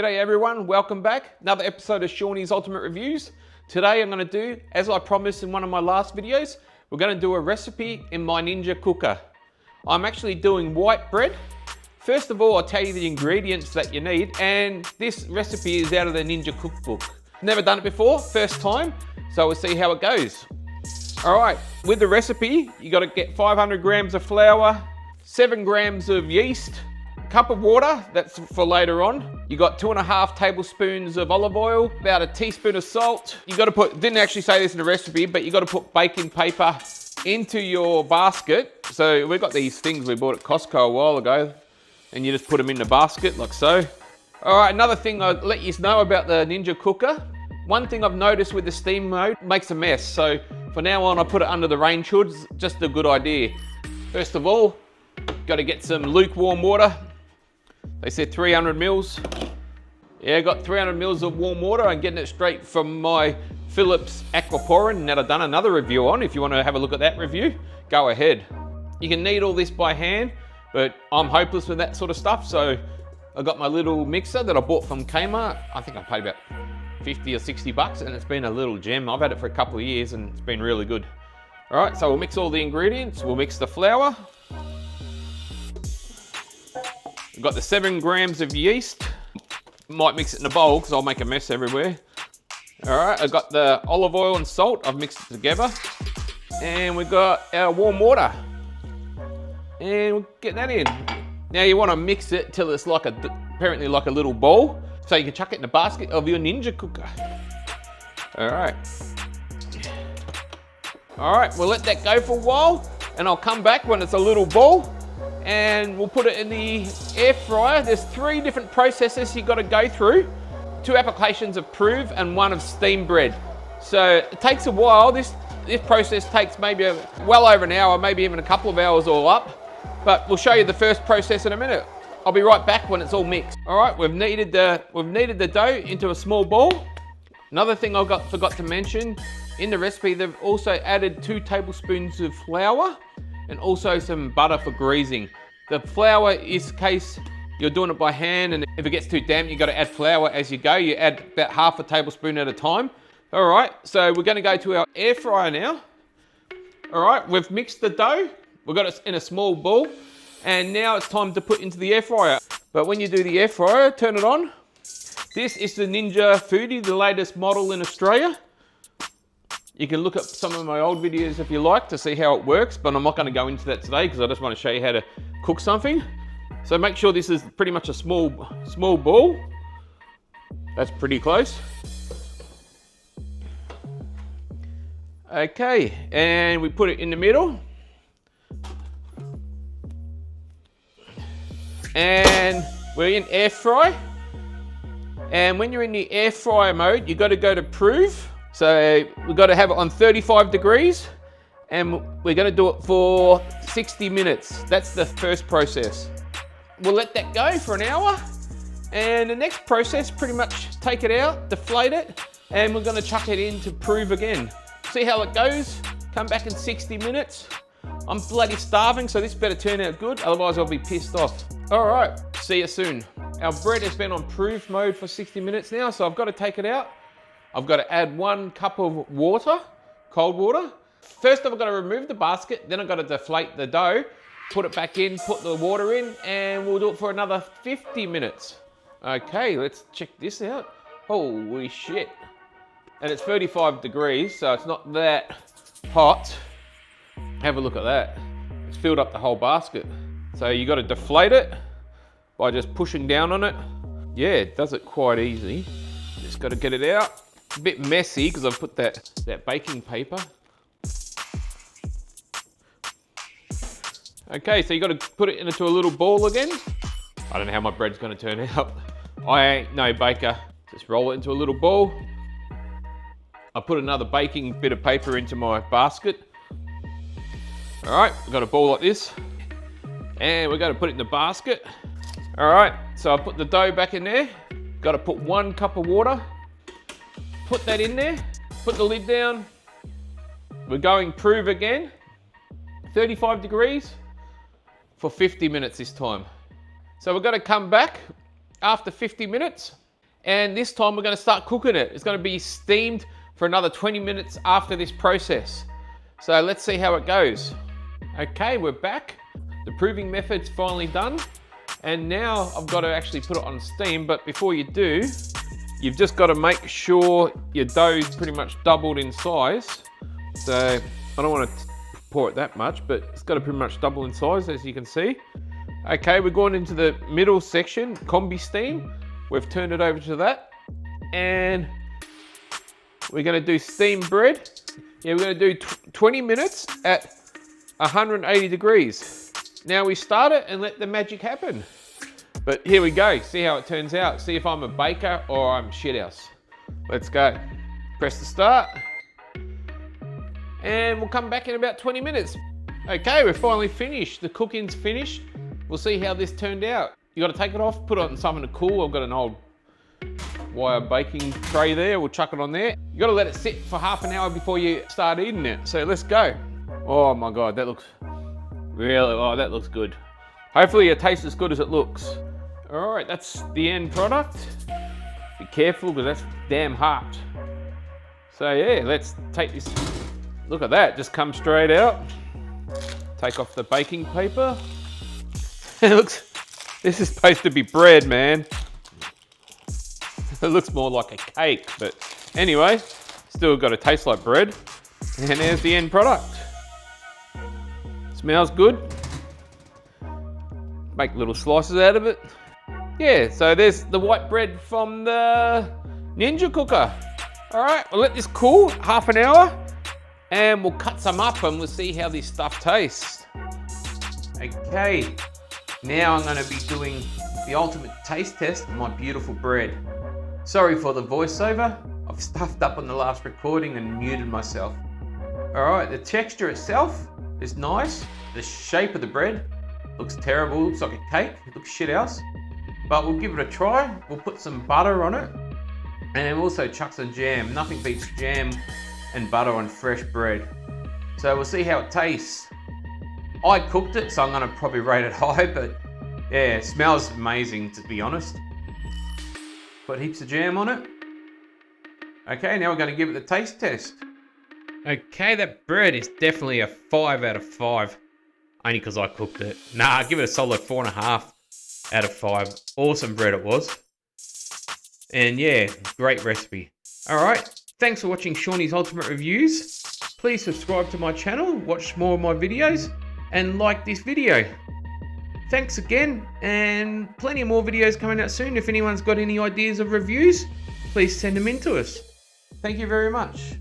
G'day everyone, welcome back. Another episode of Shawnee's Ultimate Reviews. Today I'm going to do, as I promised in one of my last videos, we're going to do a recipe in my Ninja cooker. I'm actually doing white bread. First of all, I'll tell you the ingredients that you need, and this recipe is out of the Ninja cookbook. Never done it before, first time, so we'll see how it goes. All right, with the recipe, you got to get 500 grams of flour, 7 grams of yeast, a cup of water, that's for later on. You got 2.5 tablespoons of olive oil, about a teaspoon of salt. You got to put, didn't actually say this in the recipe, but you got to put baking paper into your basket. So we've got these things we bought at Costco a while ago, and you just put them in the basket like so. All right, another thing I'll let you know about the Ninja cooker. One thing I've noticed with the steam mode, makes a mess. So for now on, I put it under the range hood, just a good idea. First of all, got to get some lukewarm water. They said 300 mils. Yeah, I got 300 mils of warm water. I'm getting it straight from my Philips Aquaporin that I've done another review on. If you want to have a look at that review, go ahead. You can knead all this by hand, but I'm hopeless with that sort of stuff. So I got my little mixer that I bought from Kmart. I think I paid about 50 or 60 bucks, and it's been a little gem. I've had it for a couple of years and it's been really good. All right, so we'll mix all the ingredients. We'll mix the flour. We've got the 7 grams of yeast. Might mix it in a bowl because I'll make a mess everywhere. All right, I've got the olive oil and salt. I've mixed it together. And we've got our warm water. And we'll get that in. Now you want to mix it till it's like apparently like a little ball, so you can chuck it in the basket of your Ninja cooker. All right. All right, we'll let that go for a while, and I'll come back when it's a little ball, and we'll put it in the air fryer. There's 3 different processes you got to go through. 2 applications of prove and 1 of steam bread. So it takes a while. This process takes maybe well over an hour, maybe even a couple of hours all up. But we'll show you the first process in a minute. I'll be right back when it's all mixed. All right, we've kneaded the dough into a small ball. Another thing I forgot to mention, in the recipe, they've also added 2 tablespoons of flour and also some butter for greasing. The flour is in case you're doing it by hand, and if it gets too damp, you got to add flour as you go. You add about half a tablespoon at a time. All right, so we're going to go to our air fryer now. All right, we've mixed the dough. We've got it in a small ball, and now it's time to put into the air fryer. But when you do the air fryer, turn it on. This is the Ninja Foodi, the latest model in Australia. You can look at some of my old videos if you like to see how it works, but I'm not going to go into that today because I just want to show you how to cook something. So make sure this is pretty much a small ball. That's pretty close. Okay, and we put it in the middle. And we're in air fry. And when you're in the air fryer mode, you got to go to prove. So we've got to have it on 35 degrees, and we're going to do it for 60 minutes. That's the first process. We'll let that go for an hour. And the next process, pretty much take it out, deflate it, and we're going to chuck it in to prove again. See how it goes. Come back in 60 minutes. I'm bloody starving, so this better turn out good, otherwise I'll be pissed off. All right, see you soon. Our bread has been on proof mode for 60 minutes now, so I've got to take it out. I've got to add 1 cup of water, cold water. First I've got to remove the basket, then I've got to deflate the dough, put it back in, put the water in, and we'll do it for another 50 minutes. Okay, let's check this out. Holy shit. And it's 35 degrees, so it's not that hot. Have a look at that. It's filled up the whole basket. So you got to deflate it by just pushing down on it. Yeah, it does it quite easy. Just got to get it out. It's a bit messy because I've put that baking paper. Okay, so you got to put it into a little ball again. I don't know how my bread's going to turn out. I ain't no baker. Just roll it into a little ball. I put another baking bit of paper into my basket. All right, we've got a ball like this, and we're going to put it in the basket. All right, so I put the dough back in there. Got to put 1 cup of water. Put that in there, put the lid down. We're going prove again, 35 degrees for 50 minutes this time. So we're going to come back after 50 minutes And this time we're gonna start cooking it. It's gonna be steamed for another 20 minutes after this process. So let's see how it goes. Okay, we're back. The proving method's finally done. And now I've got to actually put it on steam, but before you do, you've just got to make sure your dough's pretty much doubled in size. So I don't want to pour it that much, but it's got to pretty much double in size, as you can see. Okay, we're going into the middle section, combi steam. We've turned it over to that. And we're going to do steamed bread. Yeah, we're going to do 20 minutes at 180 degrees. Now we start it and let the magic happen. But here we go, see how it turns out. See if I'm a baker or I'm shithouse. Let's go. Press the start. And we'll come back in about 20 minutes. Okay, we're finally finished. The cooking's finished. We'll see how this turned out. You gotta take it off, put it on something to cool. I've got an old wire baking tray there. We'll chuck it on there. You gotta let it sit for half an hour before you start eating it. So let's go. Oh my God, that looks really, oh, that looks good. Hopefully it tastes as good as it looks. All right, that's the end product. Be careful because that's damn hot. So yeah, let's take this. Look at that, just come straight out. Take off the baking paper. It looks, this is supposed to be bread, man. It looks more like a cake, but anyway, still got to taste like bread. And there's the end product. Smells good. Make little slices out of it. Yeah, so there's the white bread from the Ninja cooker. All right, we'll let this cool half an hour and we'll cut some up and we'll see how this stuff tastes. Okay, now I'm gonna be doing the ultimate taste test of my beautiful bread. Sorry for the voiceover. I've stuffed up on the last recording and muted myself. All right, the texture itself is nice. The shape of the bread looks terrible, looks like a cake, it looks shit house. But we'll give it a try. We'll put some butter on it and also chuck some jam. Nothing beats jam and butter on fresh bread. So we'll see how it tastes. I cooked it, so I'm gonna probably rate it high, but yeah, it smells amazing to be honest. Put heaps of jam on it. Okay, now we're gonna give it the taste test. Okay, that bread is definitely a 5 out of 5. Only because I cooked it. Nah, give it a solid 4.5 out of 5. Awesome bread it was. And yeah, great recipe. All right, thanks for watching Shawnee's Ultimate Reviews. Please subscribe to my channel, watch more of my videos, and like this video. Thanks again, and plenty of more videos coming out soon. If anyone's got any ideas of reviews, please send them in to us. Thank you very much.